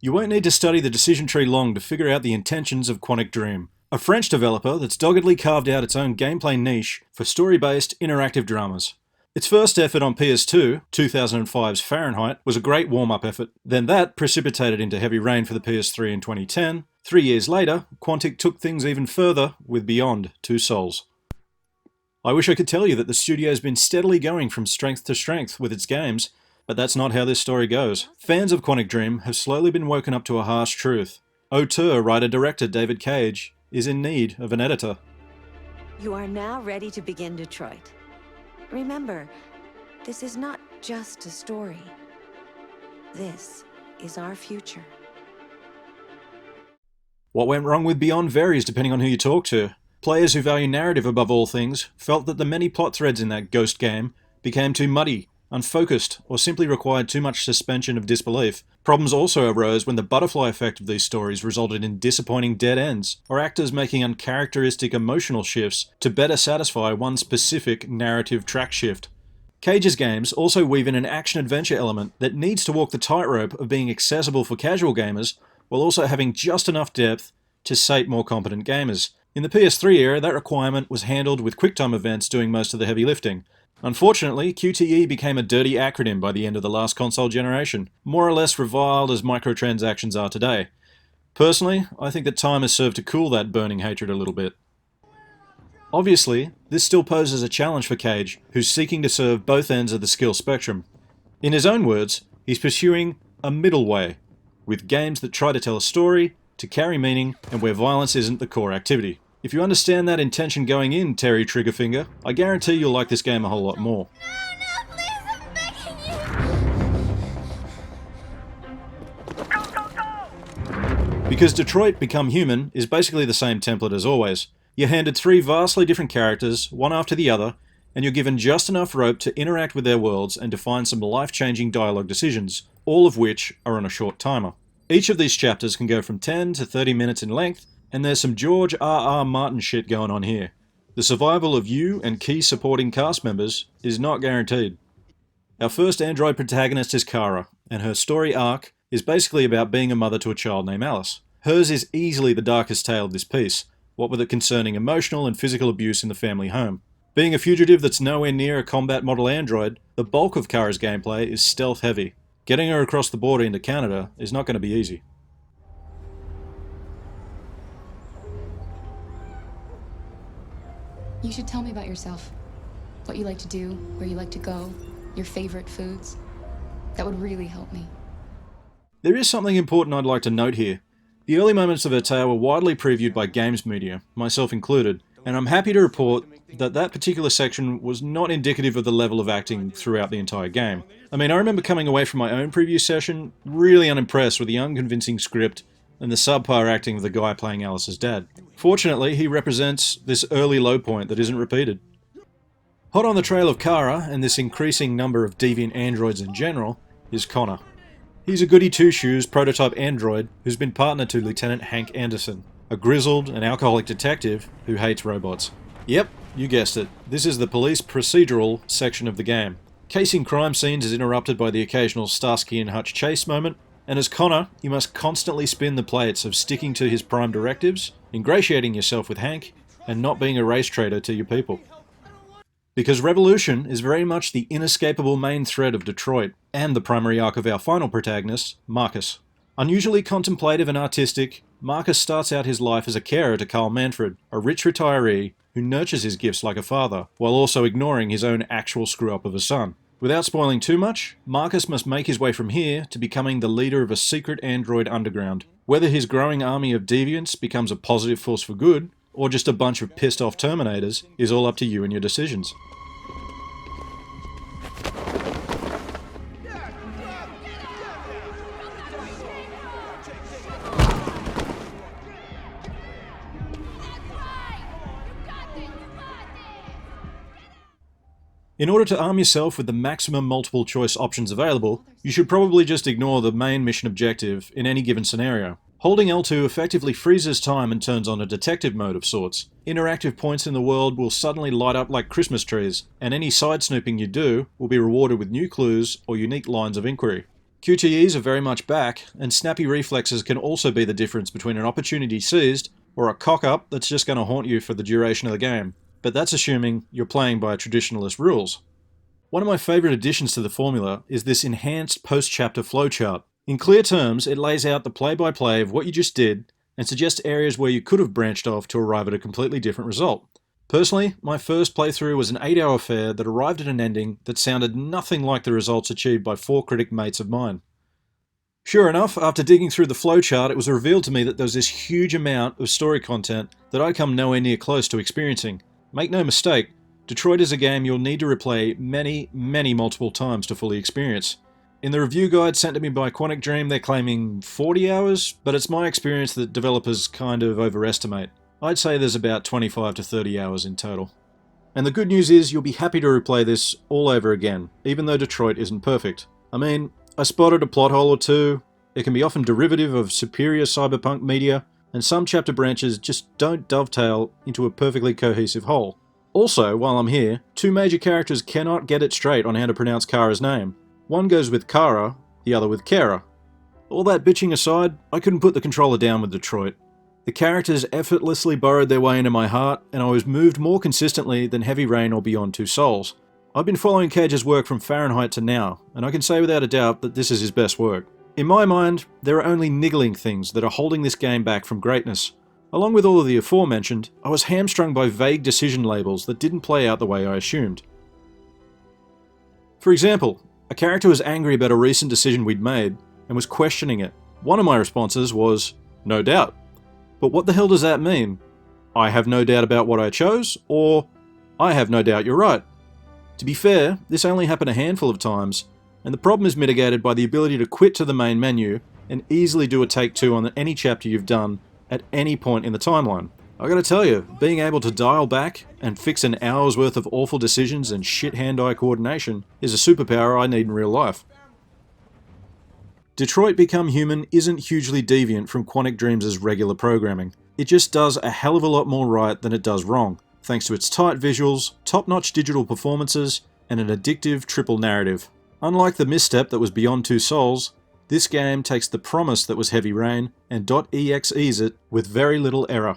You won't need to study the decision tree long to figure out the intentions of Quantic Dream, a French developer that's doggedly carved out its own gameplay niche for story-based interactive dramas. Its first effort on PS2, 2005's Fahrenheit, was a great warm-up effort. Then that precipitated into heavy rain for the PS3 in 2010. 3 years later, Quantic took things even further with Beyond Two Souls. I wish I could tell you that the studio's been steadily going from strength to strength with its games, but that's not how this story goes. Fans of Quantic Dream have slowly been woken up to a harsh truth. Auteur writer-director David Cage is in need of an editor. You are now ready to begin Detroit. Remember, this is not just a story. This is our future. What went wrong with Beyond varies depending on who you talk to. Players who value narrative above all things felt that the many plot threads in that ghost game became too muddy, unfocused, or simply required too much suspension of disbelief. Problems also arose when the butterfly effect of these stories resulted in disappointing dead ends, or actors making uncharacteristic emotional shifts to better satisfy one specific narrative track shift. Cage's games also weave in an action-adventure element that needs to walk the tightrope of being accessible for casual gamers, while also having just enough depth to sate more competent gamers. In the PS3 era, that requirement was handled with QuickTime events doing most of the heavy lifting. Unfortunately, QTE became a dirty acronym by the end of the last console generation, more or less reviled as microtransactions are today. Personally, I think that time has served to cool that burning hatred a little bit. Obviously, this still poses a challenge for Cage, who's seeking to serve both ends of the skill spectrum. In his own words, he's pursuing a middle way, with games that try to tell a story, to carry meaning, and where violence isn't the core activity. If you understand that intention going in, Terry Triggerfinger, I guarantee you'll like this game a whole lot more. No, please, I'm begging you! Because Detroit Become Human is basically the same template as always. You're handed 3 vastly different characters, one after the other, and you're given just enough rope to interact with their worlds and define some life-changing dialogue decisions, all of which are on a short timer. Each of these chapters can go from 10 to 30 minutes in length, and there's some George R.R. Martin shit going on here. The survival of you and key supporting cast members is not guaranteed. Our first android protagonist is Cara, and her story arc is basically about being a mother to a child named Alice. Hers is easily the darkest tale of this piece, what with it concerning emotional and physical abuse in the family home. Being a fugitive that's nowhere near a combat model android, the bulk of Cara's gameplay is stealth heavy. Getting her across the border into Canada is not going to be easy. You should tell me about yourself. What you like to do, where you like to go, your favorite foods. That would really help me. There is something important I'd like to note here. The early moments of her tale were widely previewed by games media, myself included, and I'm happy to report that that particular section was not indicative of the level of acting throughout the entire game. I mean, I remember coming away from my own preview session really unimpressed with the unconvincing script and the subpar acting of the guy playing Alice's dad. Fortunately, he represents this early low point that isn't repeated. Hot on the trail of Cara, and this increasing number of deviant androids in general, is Connor. He's a goody two-shoes prototype android who's been partner to Lieutenant Hank Anderson, a grizzled and alcoholic detective who hates robots. Yep, you guessed it. This is the police procedural section of the game. Casing crime scenes is interrupted by the occasional Starsky and Hutch chase moment, and as Connor, you must constantly spin the plates of sticking to his prime directives, ingratiating yourself with Hank, and not being a race traitor to your people. Because revolution is very much the inescapable main thread of Detroit, and the primary arc of our final protagonist, Marcus. Unusually contemplative and artistic, Marcus starts out his life as a carer to Carl Manfred, a rich retiree who nurtures his gifts like a father, while also ignoring his own actual screw-up of a son. Without spoiling too much, Marcus must make his way from here to becoming the leader of a secret android underground. Whether his growing army of deviants becomes a positive force for good, or just a bunch of pissed-off Terminators, is all up to you and your decisions. In order to arm yourself with the maximum multiple choice options available, you should probably just ignore the main mission objective in any given scenario. Holding L2 effectively freezes time and turns on a detective mode of sorts. Interactive points in the world will suddenly light up like Christmas trees, and any side snooping you do will be rewarded with new clues or unique lines of inquiry. QTEs are very much back, and snappy reflexes can also be the difference between an opportunity seized or a cock-up that's just going to haunt you for the duration of the game. But that's assuming you're playing by traditionalist rules. One of my favourite additions to the formula is this enhanced post-chapter flowchart. In clear terms, it lays out the play-by-play of what you just did and suggests areas where you could have branched off to arrive at a completely different result. Personally, my first playthrough was an 8-hour affair that arrived at an ending that sounded nothing like the results achieved by 4 critic mates of mine. Sure enough, after digging through the flowchart, it was revealed to me that there was this huge amount of story content that I'd come nowhere near close to experiencing. Make no mistake, Detroit is a game you'll need to replay many multiple times to fully experience. In the review guide sent to me by Quantic Dream, they're claiming 40 hours, but it's my experience that developers kind of overestimate. I'd say there's about 25 to 30 hours in total. And the good news is you'll be happy to replay this all over again, even though Detroit isn't perfect. I mean, I spotted a plot hole or two, it can be often derivative of superior cyberpunk media, and some chapter branches just don't dovetail into a perfectly cohesive whole. Also, while I'm here, 2 major characters cannot get it straight on how to pronounce Cara's name. One goes with Cara, the other with Cara. All that bitching aside, I couldn't put the controller down with Detroit. The characters effortlessly burrowed their way into my heart, and I was moved more consistently than Heavy Rain or Beyond Two Souls. I've been following Cage's work from Fahrenheit to now, and I can say without a doubt that this is his best work. In my mind, there are only niggling things that are holding this game back from greatness. Along with all of the aforementioned, I was hamstrung by vague decision labels that didn't play out the way I assumed. For example, a character was angry about a recent decision we'd made and was questioning it. One of my responses was, "No doubt." But what the hell does that mean? I have no doubt about what I chose, or I have no doubt you're right. To be fair, this only happened a handful of times, and the problem is mitigated by the ability to quit to the main menu and easily do a take 2 on any chapter you've done at any point in the timeline. I gotta tell you, being able to dial back and fix an hour's worth of awful decisions and shit hand-eye coordination is a superpower I need in real life. Detroit Become Human isn't hugely deviant from Quantic Dreams' regular programming. It just does a hell of a lot more right than it does wrong, thanks to its tight visuals, top-notch digital performances, and an addictive triple narrative. Unlike the misstep that was Beyond Two Souls, this game takes the promise that was Heavy Rain and .exes it with very little error.